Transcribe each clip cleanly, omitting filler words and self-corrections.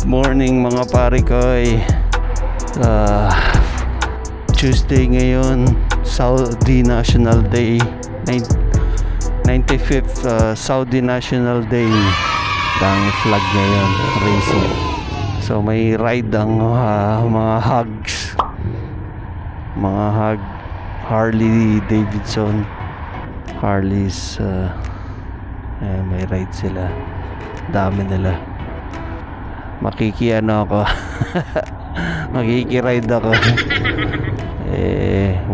morning mga pare koy. Tuesday ngayon, Saudi National Day, 95th Saudi National Day. Daming flag ngayon, racing. So may ride ang mga hogs, mga hog, Harley Davidson, Harleys. May ride sila, dami nila. Makikiano ako. Makikiride ako.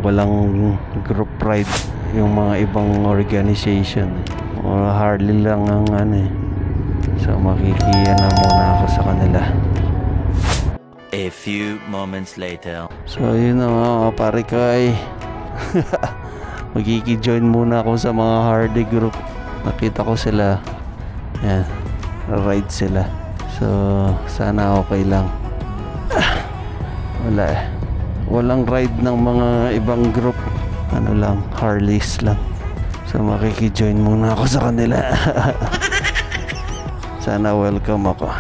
Walang group ride yung mga ibang organization. Mga Harley lang ang So makikiano muna ako sa kanila. A few moments later. So yun na mga pare koy. Magkikijoin muna ako sa mga Harley group. Nakita ko sila. Yan, ride sila. So sana okay lang. Wala walang ride ng mga ibang group. Ano lang, Harleys lang. So makikijoin muna ako sa kanila. Sana welcome ako.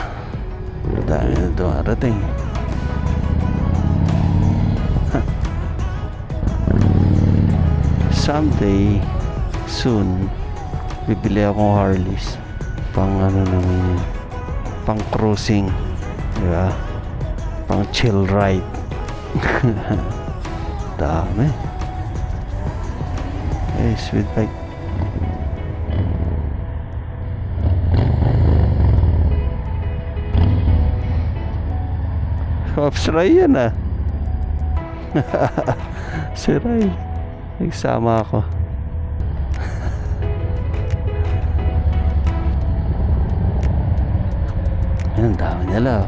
Dami na dumarating. Someday soon bibili akong Harleys. Pang naman yun, pang cruising, diba? Pang chill ride. Dami. Sweet bike. Pops Ray yan Si Ray nagsama ako. Yan, dami nila.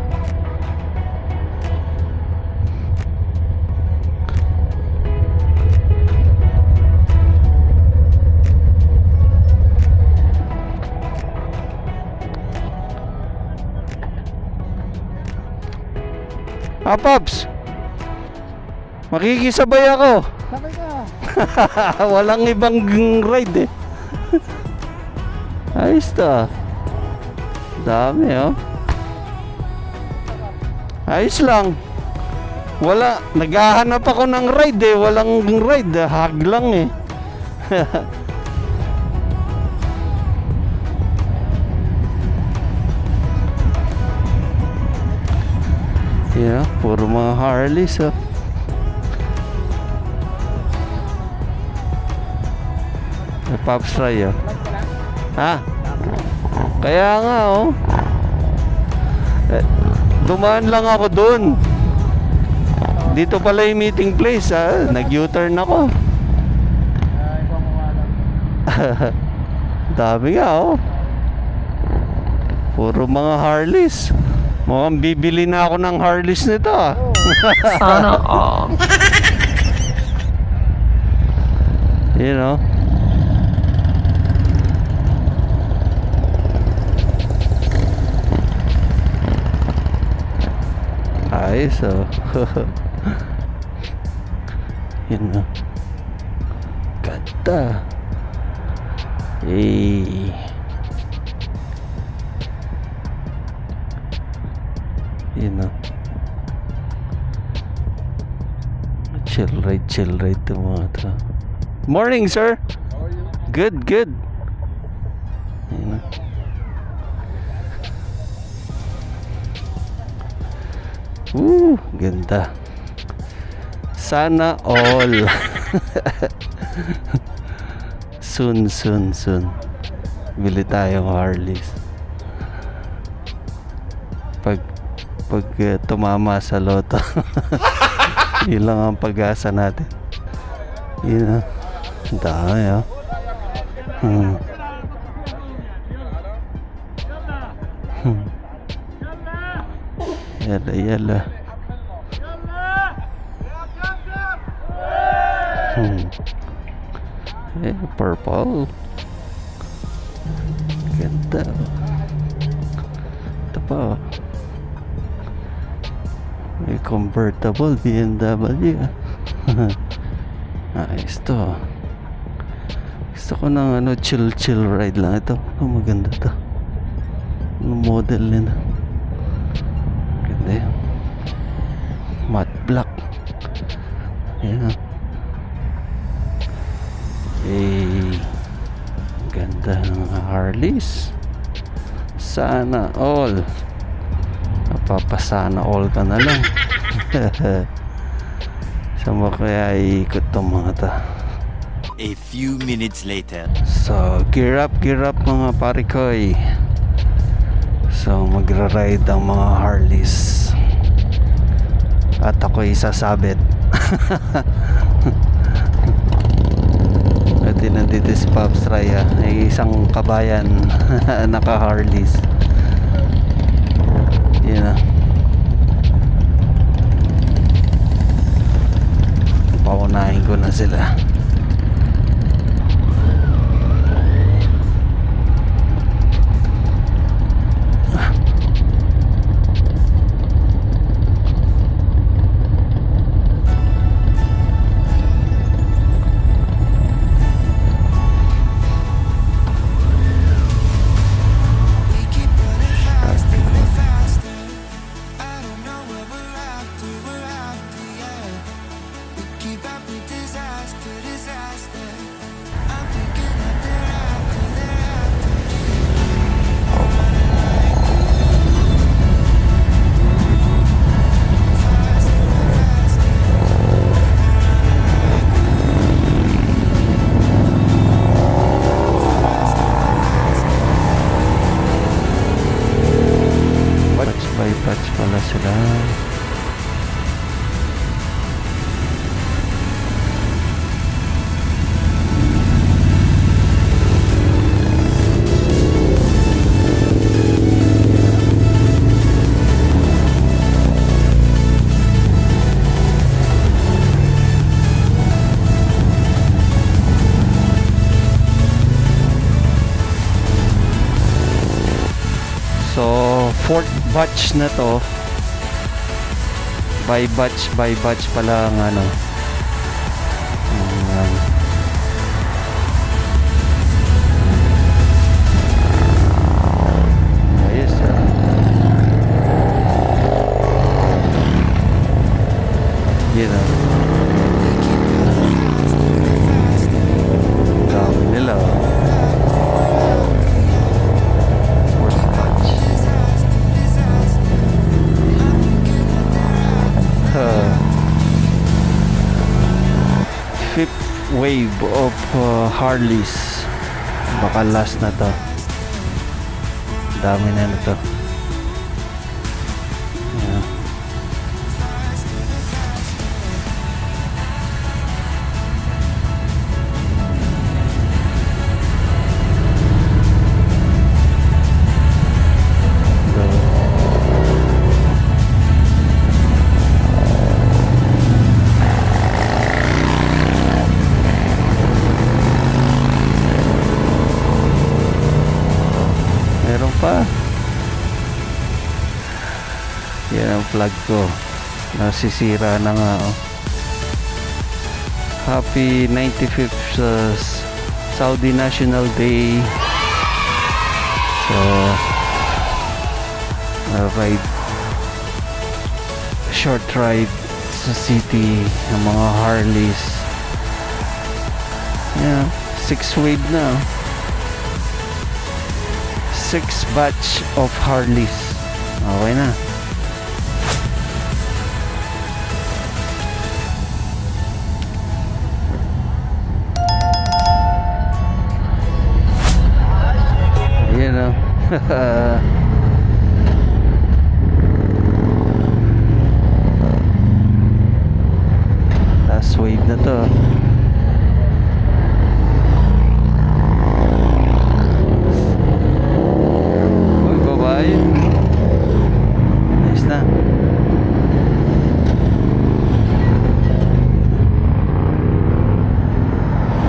Pops, makikisabay ako. Sabay ka. Walang ibang ride Ayos to. Dami ayos lang. Wala, naghahanap ako ng ride walang ride, hag lang Yeah, puro mga Harleys Pops Ray Kaya nga dumaan lang ako dun. Dito pala yung meeting place nag-U-turn ako. Dami nga puro mga Harleys. Mukhang bibili na ako ng Harleys nito Sana You know. Ayos Yun ganda. Yun chill ride to mga to. Morning sir. How are you? Good. Yun ganda. Sana all. Soon bili tayong Harleys. Pag tumama sa loto. Yun lang ang pag-asa natin. Yun dami Yala purple. Ganda. Ito pa may convertible BMW Ayos to. Gusto ko ng chill ride lang ito. Maganda to. Model nila. Hindi. Matte black. Yan. Ganda ng Harleys. Sana all. Napapasana all ka na lang. Saan mo kaya iikot tong mga ta? A few minutes later. So, gear up mga parikoy. So, magra-ride ang mga Harleys. At ako'y sasabit. At nandito si Pops Raya, ay isang kabayan naka-Harleys. Yun na. Paunahin ko na sila. Patch pala sila. So, fourth batch na to. By batch pala ang ano. Ayos ah. Yun ah. Dami nila. Fifth wave of Harleys. Baka last na to. Dami na to. Yeah. Meron pa. Yan ang flag ko. Nasisira na nga oh. Happy 95th Saudi National Day. So ride, short ride sa city ng mga Harleys. Yeah, 6th wave na. 6th batch of Harleys. Okay na. Ayan o. Last wave na to. Nice na.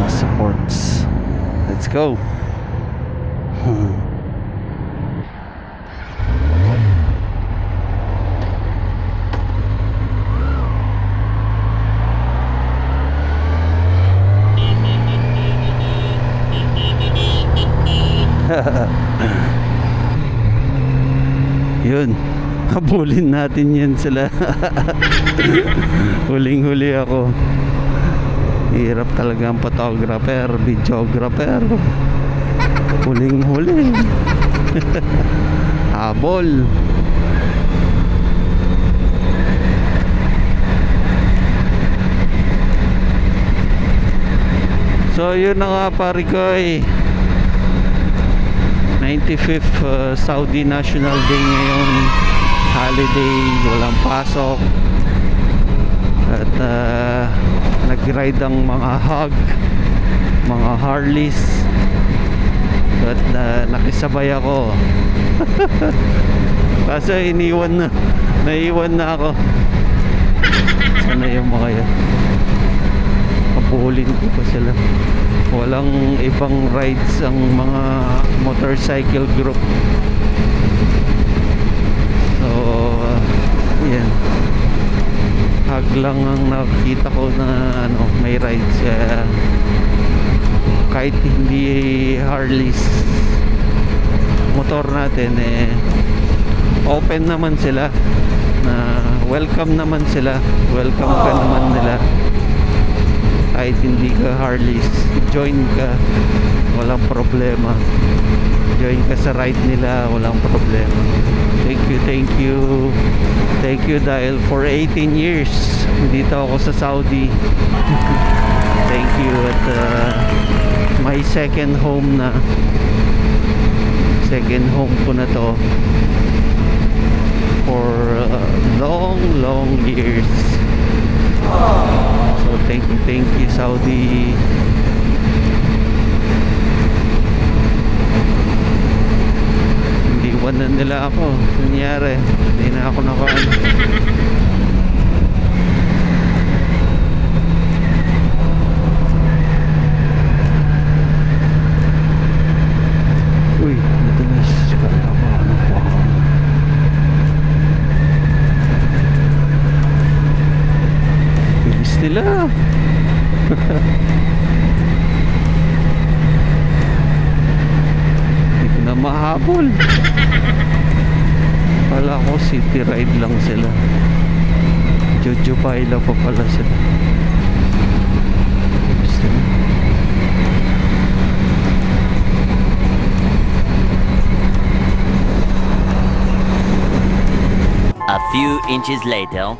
Supports. Let's go. Yun. Habulin natin yan sila. Huling-huli ako. Hirap talaga ang photographer, videographer. Huling-huli. Habol. So yun na nga pare ko, 95th Saudi National Day ngayon. Holiday, walang pasok. At nag-ride ang mga hog, mga Harleys. At nakisabay ako. Kaso naiwan na ako. Sana yung mga yan. Kapulin ko pa sila. Walang ibang rides ang mga motorcycle group. So yan, hag lang ang nakita ko na may rides. Kahit hindi Harleys, motor natin open naman sila, na welcome naman sila, welcome ka naman nila. Kahit hindi ka Harleys, join ka, walang problema. Join ka sa ride nila, walang problema. Thank you dahil for 18 years dito ako sa Saudi. Thank you. At my second home ko na to for long years. So thank you Saudi. Hindi na nila ako. Nangyari, hindi na ako nakaano. Uy, madalas kalabahan ako. Bilis nila. Hindi ko na mahabol. Pala ko city ride lang sila. Jojo Paila pa pala sila. Gusto na. A few inches later.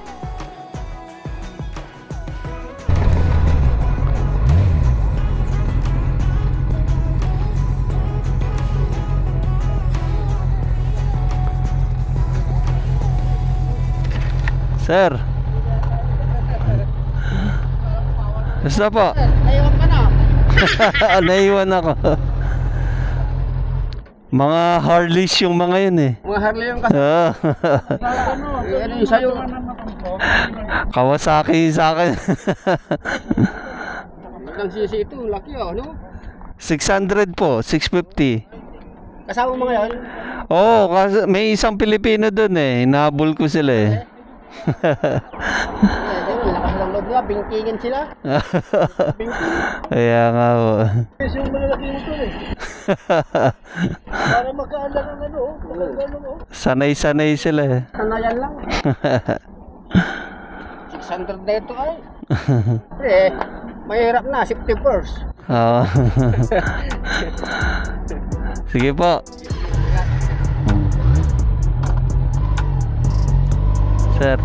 Sir. Basta po. Naiwan ka na. Naiwan ako. Mga Harleys yung mga yun Mga Harley yung kasi. Ano yung sa'yo? Kawasaki sa akin. Ang sisi ito, laki ano? 600 po, 650. Kasama mo ngayon? Oo, kasi may isang Pilipino dun Hinabol ko sila Lakas ng loob nila, bingkingin sila. Kaya nga po. Kasi yung malalaki mo ito Para magkaalam ng Sanay-sanay sila Sanayan lang. 600 na ito ay. Mahirap na, safety first. Oo. Sige po. Sir.